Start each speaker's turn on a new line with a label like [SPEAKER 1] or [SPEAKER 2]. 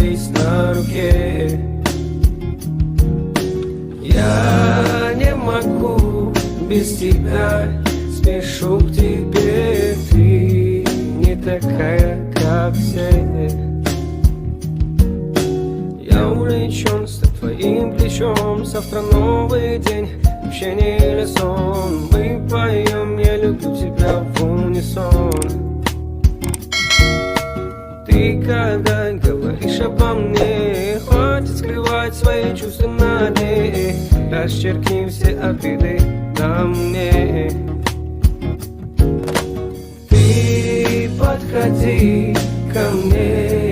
[SPEAKER 1] повис на руке. Я не могу без тебя, спешу к тебе, ты не такая, как все. Я увлечен с твоим плечом, завтра новый день, общение или сон. Мы поем, я люблю тебя в унисон. Ты когда говоришь обо мне, хватит скрывать свои чувства на дне. Расчеркни все обиды на мне. Ты подходи ко мне,